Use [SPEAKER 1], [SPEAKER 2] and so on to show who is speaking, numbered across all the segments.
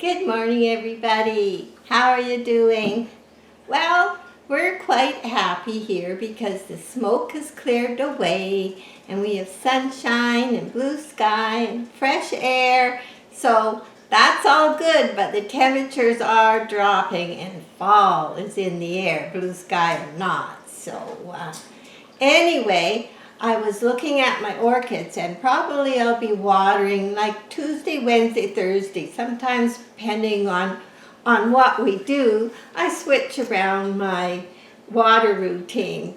[SPEAKER 1] Good morning, everybody. How are you doing? Well, we're quite happy here because the smoke has cleared away and we have sunshine and blue sky and fresh air. So that's all good, but the temperatures are dropping and fall is in the air, blue sky or not. So anyway, I was looking at my orchids, and probably I'll be watering like Tuesday, Wednesday, Thursday, sometimes depending on what we do. I switch around my water routine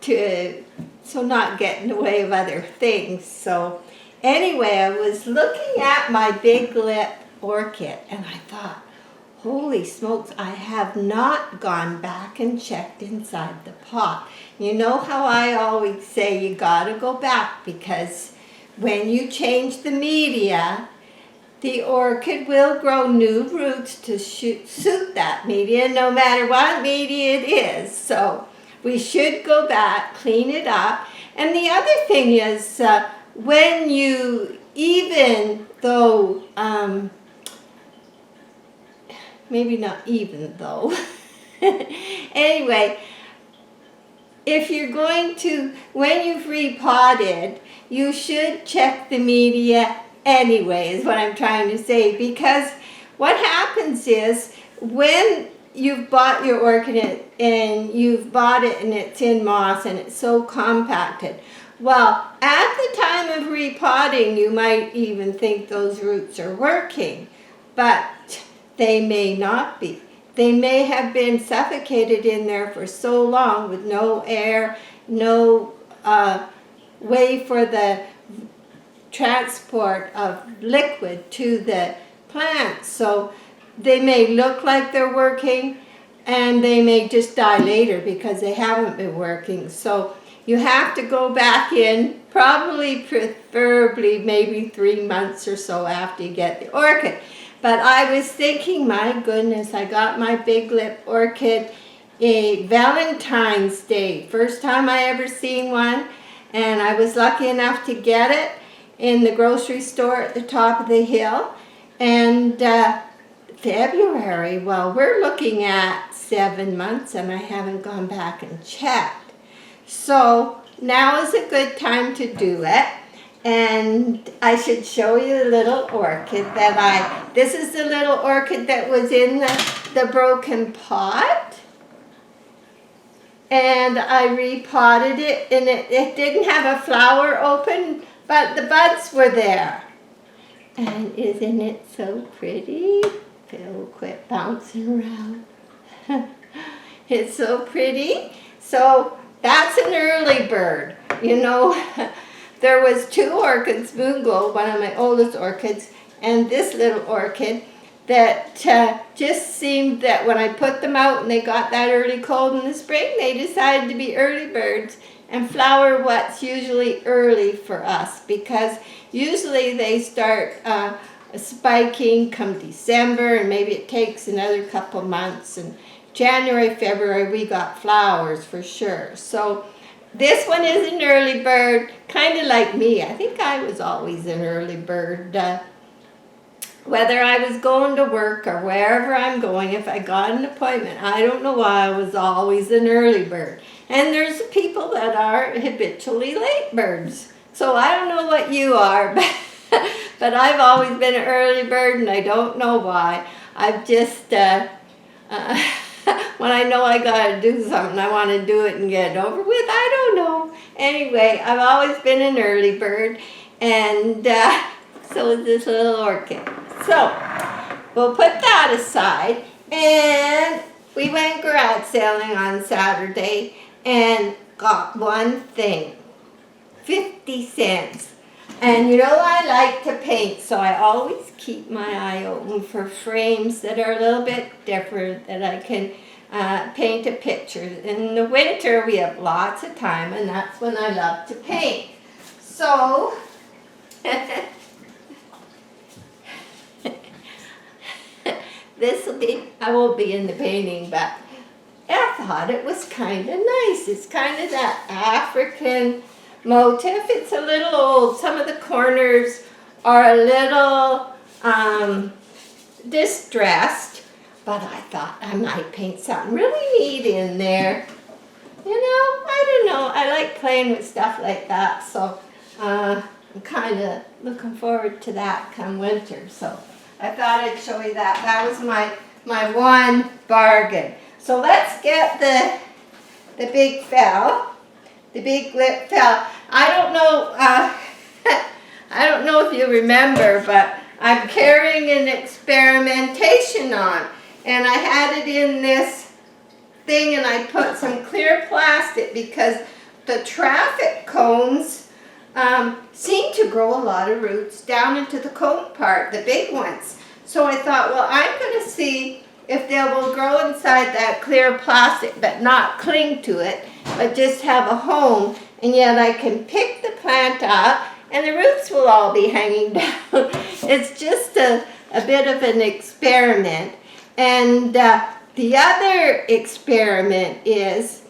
[SPEAKER 1] so not get in the way of other things. So anyway, I was looking at my big lip orchid and I thought, holy smokes, I have not gone back and checked inside the pot. You know how I always say you gotta go back, because when you change the media, the orchid will grow new roots to suit that media, no matter what media it is. So we should go back, clean it up. And the other thing is, when you, even though, maybe not even though. Anyway, if you're going to, when you've repotted, you should check the media anyway, is what I'm trying to say. Because what happens is, when you've bought your orchid and you've bought it and it's in moss and it's so compacted, well, at the time of repotting, you might even think those roots are working, but they may not be. They may have been suffocated in there for so long with no air, no way for the transport of liquid to the plant. So they may look like they're working and they may just die later because they haven't been working. So you have to go back in, preferably maybe 3 months or so after you get the orchid. But I was thinking, my goodness, I got my big lip orchid a Valentine's Day. First time I ever seen one, and I was lucky enough to get it in the grocery store at the top of the hill. And February, well, we're looking at 7 months and I haven't gone back and checked. So now is a good time to do it. And I should show you the little orchid that this is the little orchid that was in the broken pot. And I repotted it, and it didn't have a flower open, but the buds were there. And isn't it so pretty? Phil, quit bouncing around. It's so pretty. So that's an early bird, you know. There was 2 orchids, Moonglow, one of my oldest orchids, and this little orchid that just seemed that when I put them out and they got that early cold in the spring, they decided to be early birds and flower what's usually early for us, because usually they start spiking come December, and maybe it takes another couple months, and January, February we got flowers for sure. So this one is an early bird, kind of like me. I think I was always an early bird. Whether I was going to work or wherever I'm going, if I got an appointment, I don't know why I was always an early bird. And there's people that are habitually late birds. So I don't know what you are, but I've always been an early bird, and I don't know why. I've just... when I know I gotta do something, I want to do it and get it over with. I don't know. Anyway, I've always been an early bird, and so is this little orchid. So we'll put that aside, and we went garage sailing on Saturday and got one thing, 50 cents. And you know, I like to paint, so I always keep my eye open for frames that are a little bit different, that I can paint a picture. In the winter, we have lots of time, and that's when I love to paint. So, I won't be in the painting, but I thought it was kind of nice. It's kind of that African motif. It's a little old. Some of the corners are a little distressed, but I thought I might paint something really neat in there. You know, I don't know. I like playing with stuff like that, so I'm kind of looking forward to that come winter. So I thought I'd show you that. That was my one bargain. So let's get the big fell, the big lip fell. I don't know. I don't know if you remember, but I'm carrying an experimentation on, and I had it in this thing, and I put some clear plastic because the traffic cones seem to grow a lot of roots down into the cone part, the big ones. So I thought, well, I'm going to see if they will grow inside that clear plastic but not cling to it, but just have a home, and yet I can pick the plant up and the roots will all be hanging down. It's just a bit of an experiment. And the other experiment is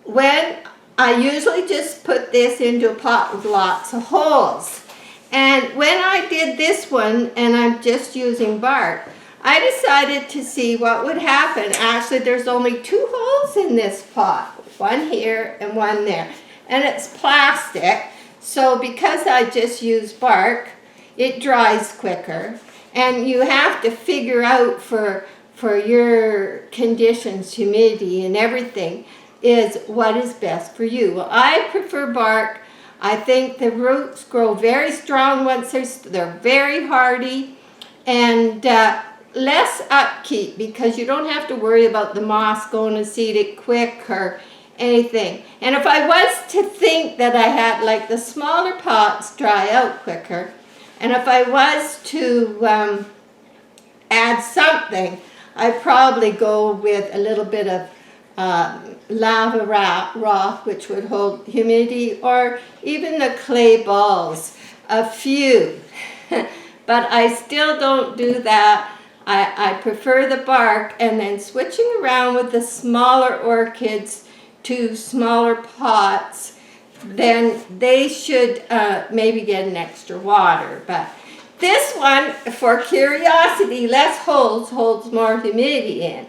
[SPEAKER 1] when I usually just put this into a pot with lots of holes. And when I did this one, and I'm just using bark, I decided to see what would happen. Actually, there's only 2 holes in this pot, one here and one there. And it's plastic, so because I just use bark, it dries quicker. And you have to figure out for your conditions, humidity and everything, is what is best for you. Well, I prefer bark. I think the roots grow very strong once they're very hardy, and less upkeep because you don't have to worry about the moss going to seed it quick or anything. And if I was to think that I had, like, the smaller pots dry out quicker, and if I was to add something, I'd probably go with a little bit of lava rock, which would hold humidity, or even the clay balls, a few. But I still don't do that. I prefer the bark, and then switching around with the smaller orchids to smaller pots, then they should maybe get an extra water. But this one, for curiosity, less holes holds more humidity in.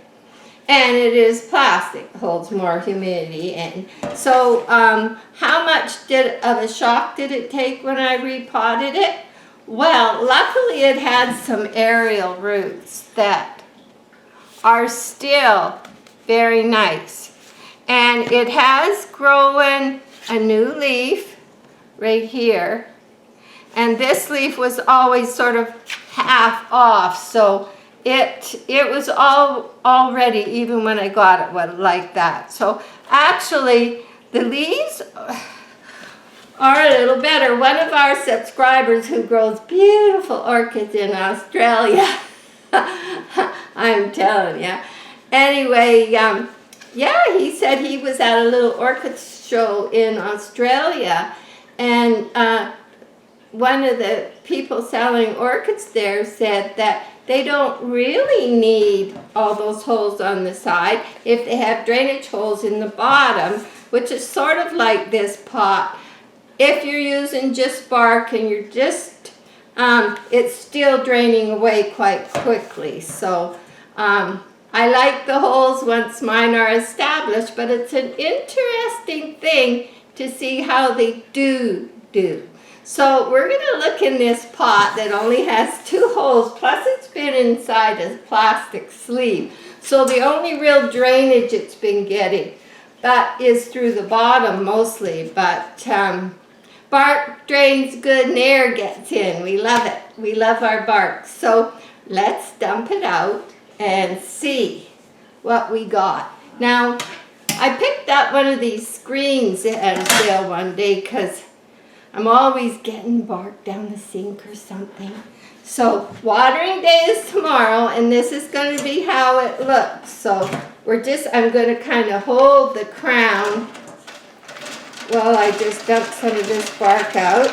[SPEAKER 1] And it is plastic, holds more humidity in. So how much of a shock did it take when I repotted it? Well, luckily it had some aerial roots that are still very nice. And it has grown a new leaf right here. And this leaf was always sort of half off, so it was already, even when I got it, like that. So actually, the leaves are a little better. One of our subscribers who grows beautiful orchids in Australia, I'm telling you. Anyway, yeah, he said he was at a little orchid show in Australia, and one of the people selling orchids there said that they don't really need all those holes on the side if they have drainage holes in the bottom, which is sort of like this pot. If you're using just bark and you're just, it's still draining away quite quickly. So I like the holes once mine are established, but it's an interesting thing to see how they do. So we're going to look in this pot that only has 2 holes, plus it's been inside a plastic sleeve. So the only real drainage it's been getting is through the bottom mostly. But bark drains good and air gets in. We love it. We love our bark. So let's dump it out and see what we got. Now, I picked up one of these screens at a sale one day because I'm always getting bark down the sink or something. So watering day is tomorrow, and this is going to be how it looks. So I'm going to kind of hold the crown while I just dump some of this bark out.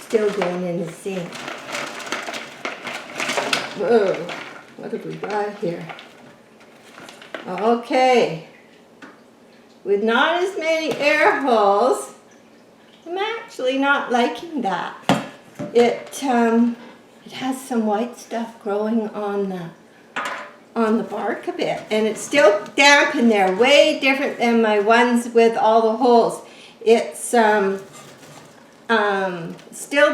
[SPEAKER 1] Still going in the sink. Whoa, what have we got here? Okay. With not as many air holes, actually not liking that. It has some white stuff growing on the bark a bit, and it's still damp in there, way different than my ones with all the holes. It's still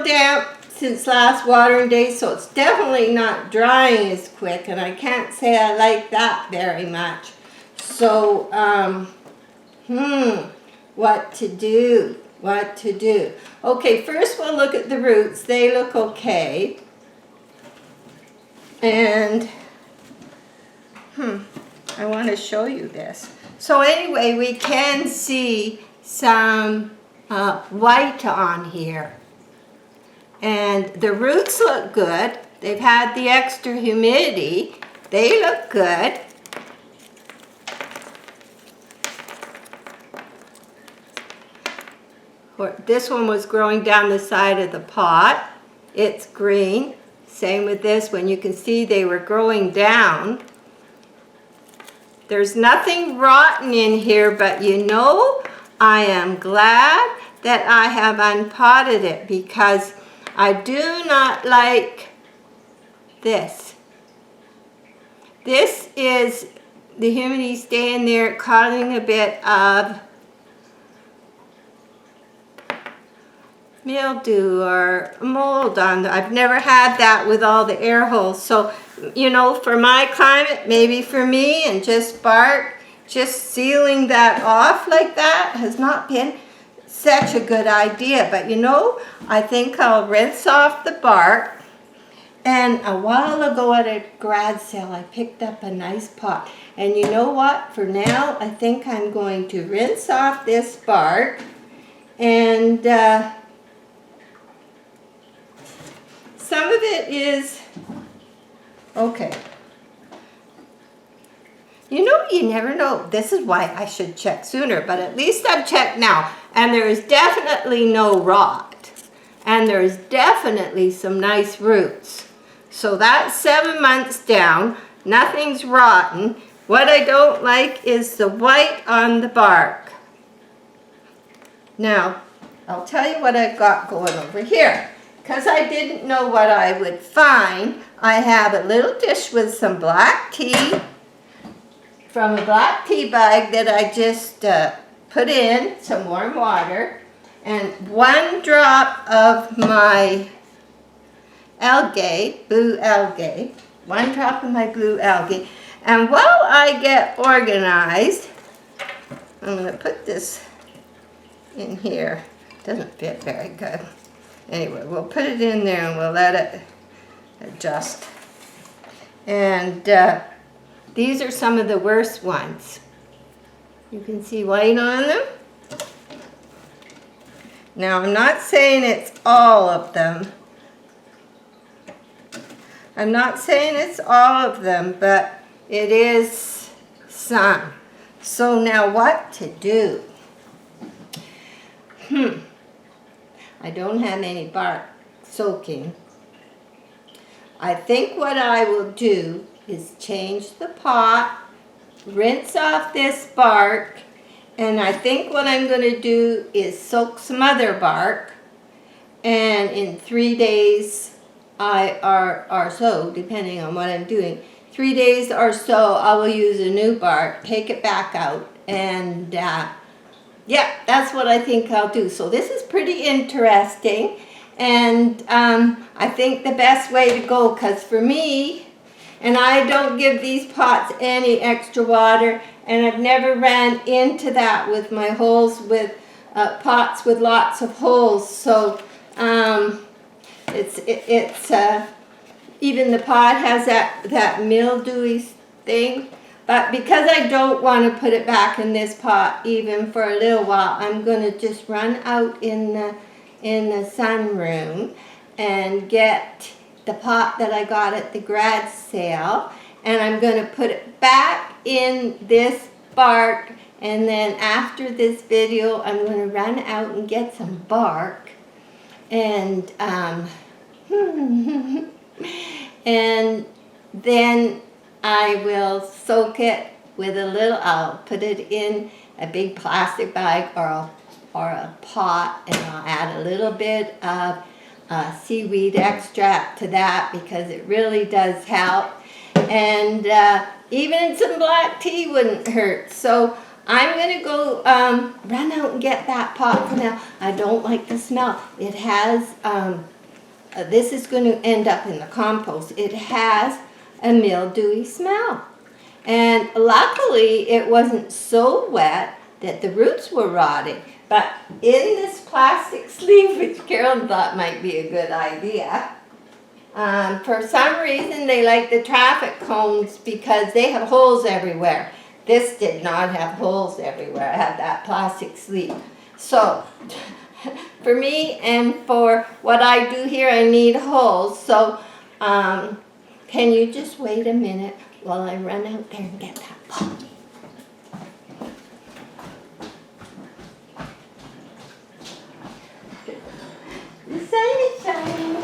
[SPEAKER 1] damp since last watering day, so it's definitely not drying as quick, and I can't say I like that very much. So, what to do? What to do? Okay, first we'll look at the roots. They look okay. And, I want to show you this. So anyway, we can see some white on here. And the roots look good. They've had the extra humidity. They look good. This one was growing down the side of the pot. It's green. Same with this one. You can see they were growing down. There's nothing rotten in here, but you know, I am glad that I have unpotted it because I do not like this. This is the humidity staying there, causing a bit of mildew or mold on them. I've never had that with all the air holes. So, you know, for my climate, maybe for me and just bark, just sealing that off like that has not been such a good idea. But you know, I think I'll rinse off the bark. And a while ago at a garage sale, I picked up a nice pot. And you know what? For now, I think I'm going to rinse off this bark. And some of it is okay. You know, you never know. This is why I should check sooner, but at least I've checked now. And there is definitely no rot. And there's definitely some nice roots. So that's 7 months down. Nothing's rotten. What I don't like is the white on the bark. Now, I'll tell you what I've got going over here. Because I didn't know what I would find, I have a little dish with some black tea from a black tea bag that I just put in some warm water, and 1 drop of my algae, blue algae, 1 drop of my blue algae. And while I get organized, I'm going to put this in here. Doesn't fit very good. Anyway, we'll put it in there and we'll let it adjust. And these are some of the worst ones. You can see white on them. Now, I'm not saying it's all of them. I'm not saying it's all of them, but it is some. So now what to do? I don't have any bark soaking. I think what I will do is change the pot, rinse off this bark, and I think what I'm going to do is soak some other bark, and in 3 days or so, depending on what I'm doing, 3 days or so I will use a new bark, take it back out, and yeah, that's what I think I'll do. So this is pretty interesting, and I think the best way to go, because for me, and I don't give these pots any extra water, and I've never ran into that with my holes with pots with lots of holes. So it's even the pot has that mildewy thing. But because I don't want to put it back in this pot even for a little while, I'm going to just run out in the sunroom and get the pot that I got at the garage sale, and I'm going to put it back in this bark, and then after this video I'm going to run out and get some bark, and and then I will soak it with a little, I'll put it in a big plastic bag, or I'll or a pot, and I'll add a little bit of seaweed extract to that because it really does help. And even some black tea wouldn't hurt. So I'm going to go run out and get that pot for now. I don't like the smell. It has, this is going to end up in the compost. It has a mildewy smell. And luckily it wasn't so wet that the roots were rotting. But in this plastic sleeve, which Carolyn thought might be a good idea, for some reason they like the traffic cones because they have holes everywhere. This did not have holes everywhere. I had that plastic sleeve. So for me and for what I do here, I need holes. So can you just wait a minute while I run out there and get that pot? The sun is shining.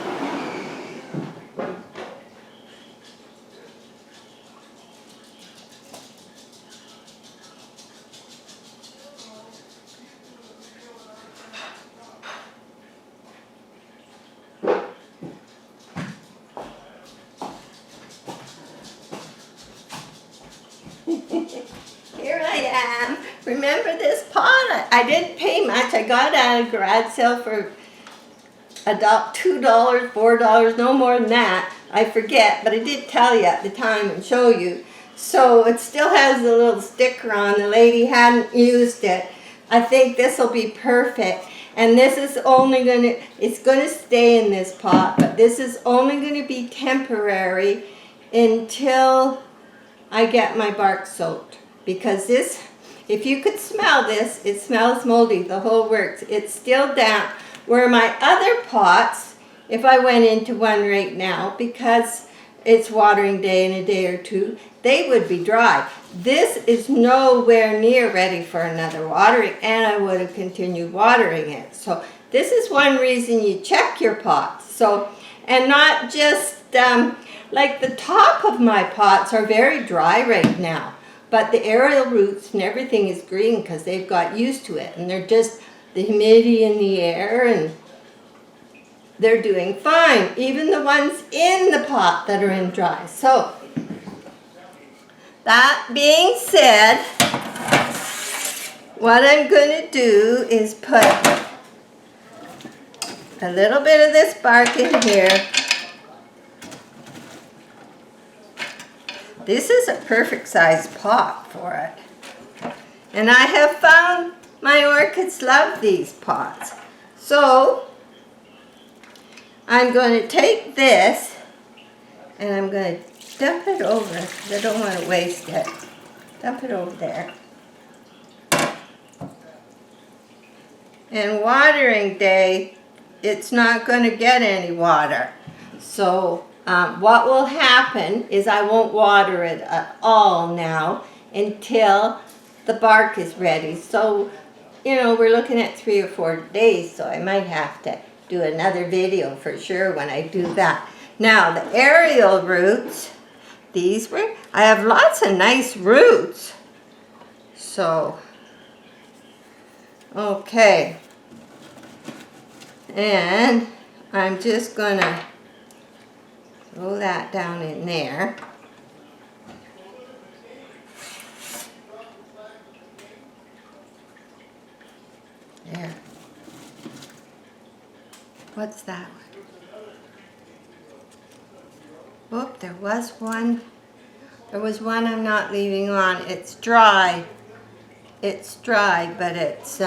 [SPEAKER 1] Here I am. Remember this pot? I didn't pay much. I got it at a garage sale for $2, $4, no more than that. I forget, but I did tell you at the time and show you. So it still has a little sticker on. The lady hadn't used it. I think this will be perfect. And this is only it's going to stay in this pot, but this is only going to be temporary until I get my bark soaked. Because this, if you could smell this, it smells moldy, the whole works. It's still damp. Where my other pots, if I went into one right now, because it's watering day in a day or two, they would be dry. This is nowhere near ready for another watering, and I would have continued watering it. So this is one reason you check your pots. So, and not just, like the top of my pots are very dry right now, but the aerial roots and everything is green because they've got used to it, and they're just the humidity in the air, and they're doing fine. Even the ones in the pot that are in dry. So, that being said, what I'm going to do is put a little bit of this bark in here. This is a perfect size pot for it. And I have found my orchids love these pots. So I'm going to take this and I'm going to dump it over because I don't want to waste it. Dump it over there. And watering day, it's not going to get any water. So what will happen is I won't water it at all now until the bark is ready. So, you know, we're looking at 3 or 4 days, so I might have to do another video for sure when I do that. Now, the aerial roots, I have lots of nice roots. So, okay. And I'm just going to throw that down in there. There. What's that one? Oop, there was one. There was one I'm not leaving on. It's dry. It's dry, but it's,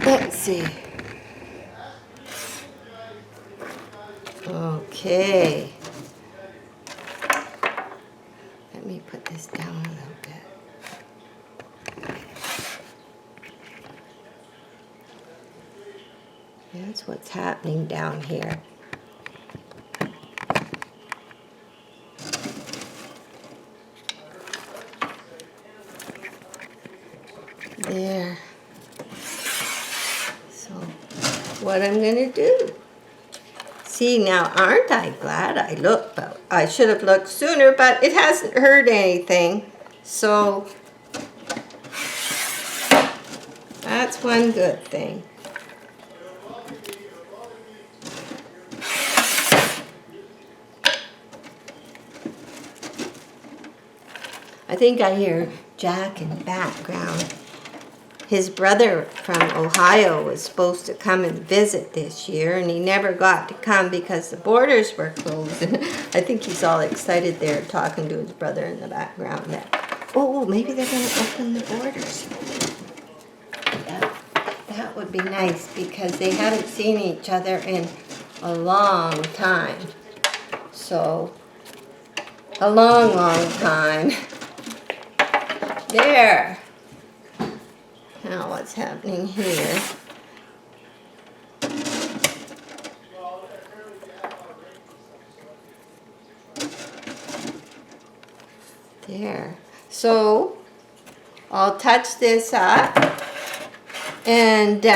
[SPEAKER 1] let's see. Okay. Let me put this down a little bit. That's what's happening down here. There. So, what I'm going to do. See, now, aren't I glad I looked? But I should have looked sooner, but it hasn't hurt anything. So, That's one good thing. I think I hear Jack in the background. His brother from Ohio was supposed to come and visit this year, and he never got to come because the borders were closed. And I think he's all excited there talking to his brother in the background. Oh, maybe they're going to open the borders. That would be nice because they haven't seen each other in a long time. So, a long, long time. There. Now what's happening here? There. So I'll touch this up, and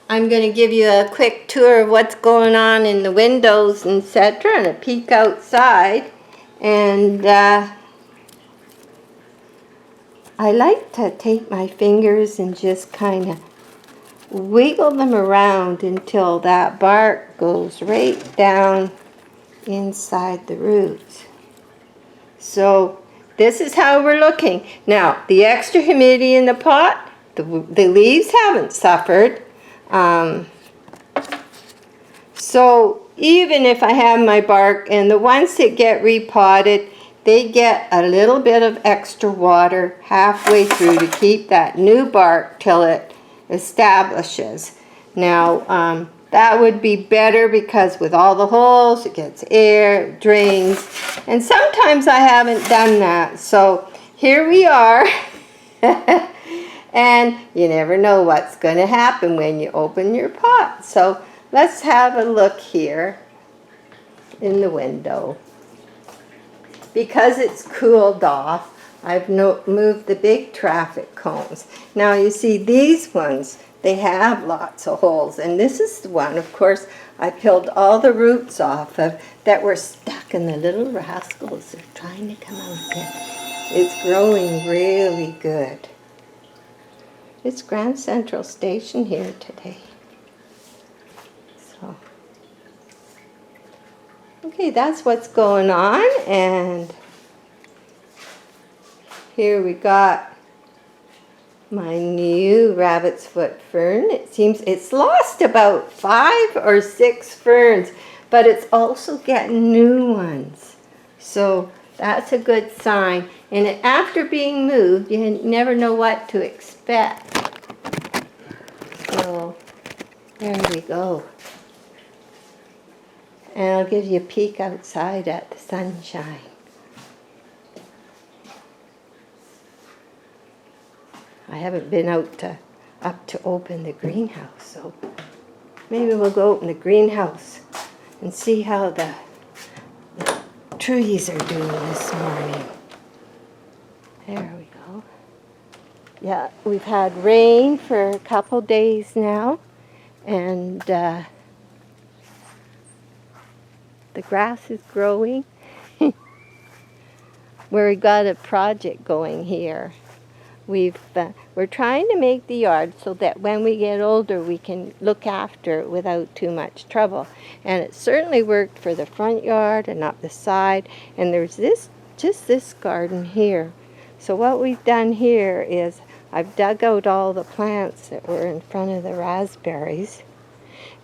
[SPEAKER 1] I'm going to give you a quick tour of what's going on in the windows, etc., and a peek outside. And I like to take my fingers and just kind of wiggle them around until that bark goes right down inside the roots. So this is how we're looking. Now, the extra humidity in the pot, the leaves haven't suffered. So even if I have my bark, and the ones that get repotted, they get a little bit of extra water halfway through to keep that new bark till it establishes. Now, that would be better because with all the holes, it gets air, it drains, and sometimes I haven't done that. So here we are, and you never know what's going to happen when you open your pot. So let's have a look here in the window. Because it's cooled off, I've moved the big traffic cones. Now you see these ones, they have lots of holes. And this is the one, of course, I peeled all the roots off of that were stuck, and the little rascals are trying to come out there. It's growing really good. It's Grand Central Station here today. So. Okay, that's what's going on, and here we got my new rabbit's foot fern. It seems it's lost about 5 or 6 ferns, but it's also getting new ones. So that's a good sign. And after being moved, you never know what to expect. So there we go. And I'll give you a peek outside at the sunshine. I haven't been up to open the greenhouse, so maybe we'll go open the greenhouse and see how the trees are doing this morning. There we go. Yeah, we've had rain for a couple days now, and the grass is growing. We got a project going here. We're trying to make the yard so that when we get older we can look after it without too much trouble. And it certainly worked for the front yard and up the side. And there's just this garden here. So what we've done here is I've dug out all the plants that were in front of the raspberries.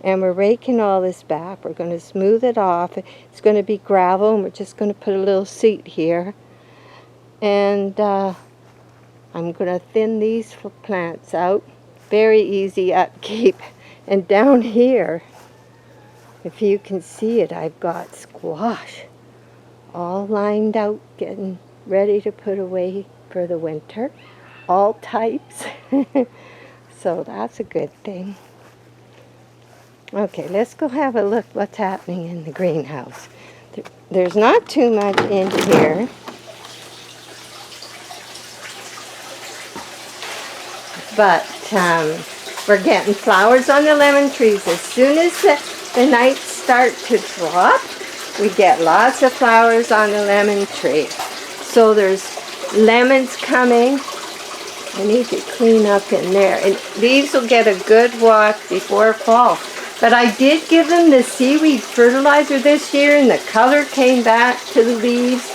[SPEAKER 1] And we're raking all this back. We're going to smooth it off. It's going to be gravel, and we're just going to put a little seat here. And I'm going to thin these plants out. Very easy upkeep. And down here, if you can see it, I've got squash all lined out, getting ready to put away for the winter. All types. So that's a good thing. Okay, let's go have a look what's happening in the greenhouse. There's not too much in here. But we're getting flowers on the lemon trees. As soon as the nights start to drop, we get lots of flowers on the lemon tree. So there's lemons coming, I need to clean up in there. And these will get a good wash before fall. But I did give them the seaweed fertilizer this year, and the color came back to the leaves.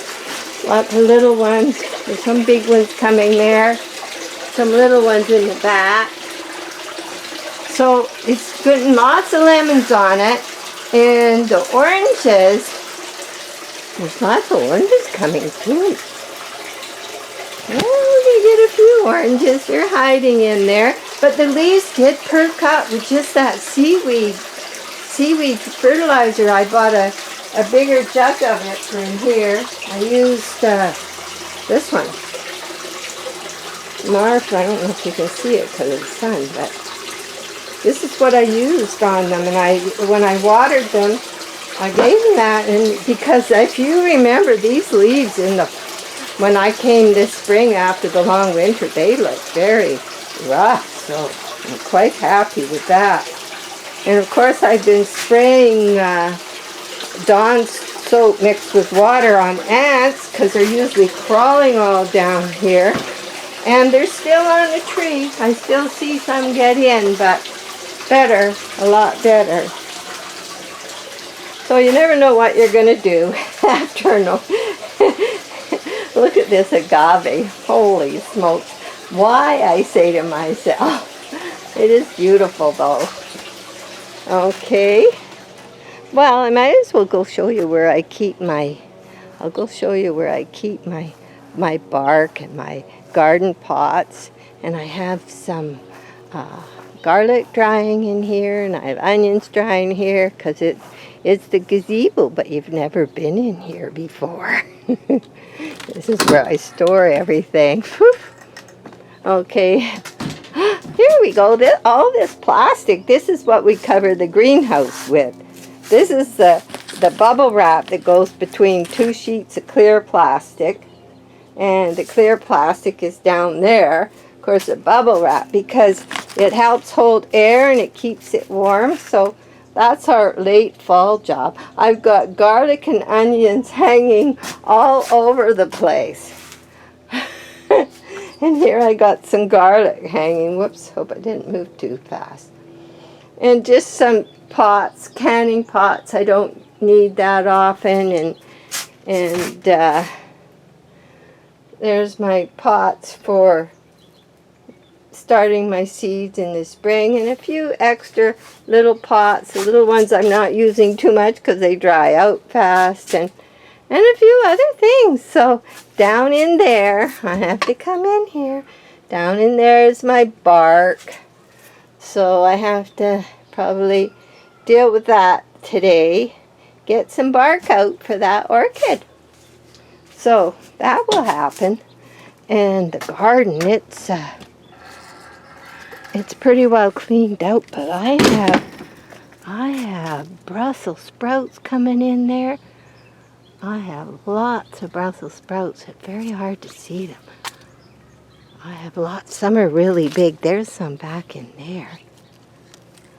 [SPEAKER 1] Lots of little ones. There's some big ones coming there. Some little ones in the back. So it's putting lots of lemons on it. And the oranges, there's lots of oranges coming too. Well, you get a few oranges. They're hiding in there. But the leaves did perk up with just that seaweed fertilizer. I bought a bigger jug of it for in here. I used this one. Marf, I don't know if you can see it because of the sun, but this is what I used on them. And when I watered them, I gave them that. And because if you remember, these leaves when I came this spring after the long winter, they looked very rough. So I'm quite happy with that. And of course I've been spraying Dawn's soap mixed with water on ants because they're usually crawling all down here. And they're still on the tree. I still see some get in, but better, a lot better. So you never know what you're going to do after no. Look at this agave. Holy smokes. Why, I say to myself. It is beautiful though. Okay. Well, I might as well go show you where I keep my my bark and my garden pots. And I have some garlic drying in here, and I have onions drying here because it's the gazebo, but you've never been in here before. This is where I store everything. Whew. Okay, here we go. All this plastic, this is what we cover the greenhouse with. This is the bubble wrap that goes between two sheets of clear plastic. And the clear plastic is down there. Of course, the bubble wrap, because it helps hold air and it keeps it warm. So that's our late fall job. I've got garlic and onions hanging all over the place. And here I got some garlic hanging. Whoops, hope I didn't move too fast. And just some pots, canning pots. I don't need that often. And there's my pots for starting my seeds in the spring, and a few extra little pots, the little ones I'm not using too much because they dry out fast, and a few other things. So down in there, I have to come in here, down in there is my bark. So I have to probably deal with that today, get some bark out for that orchid. So that will happen. And the garden, it's pretty well cleaned out, but I have Brussels sprouts coming in there. I have lots of Brussels sprouts. It's very hard to see them. I have lots. Some are really big. There's some back in there.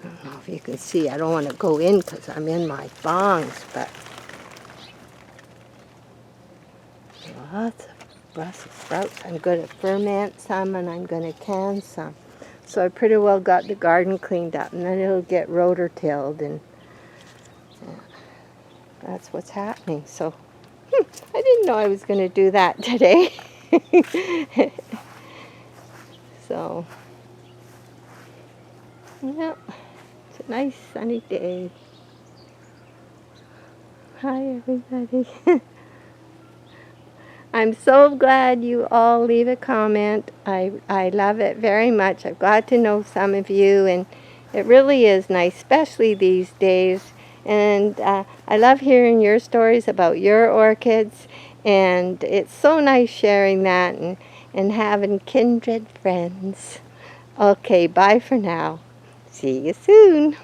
[SPEAKER 1] I don't know if you can see. I don't want to go in because I'm in my thongs, but lots of Brussels sprouts. I'm going to ferment some and I'm going to can some. So I pretty well got the garden cleaned up, and then it'll get rotor-tilled, and that's what's happening. So I didn't know I was going to do that today. So, yeah, it's a nice sunny day. Hi, everybody. I'm so glad you all leave a comment. I love it very much. I've got to know some of you, and it really is nice, especially these days. And I love hearing your stories about your orchids, and it's so nice sharing that and having kindred friends. Okay, bye for now. See you soon.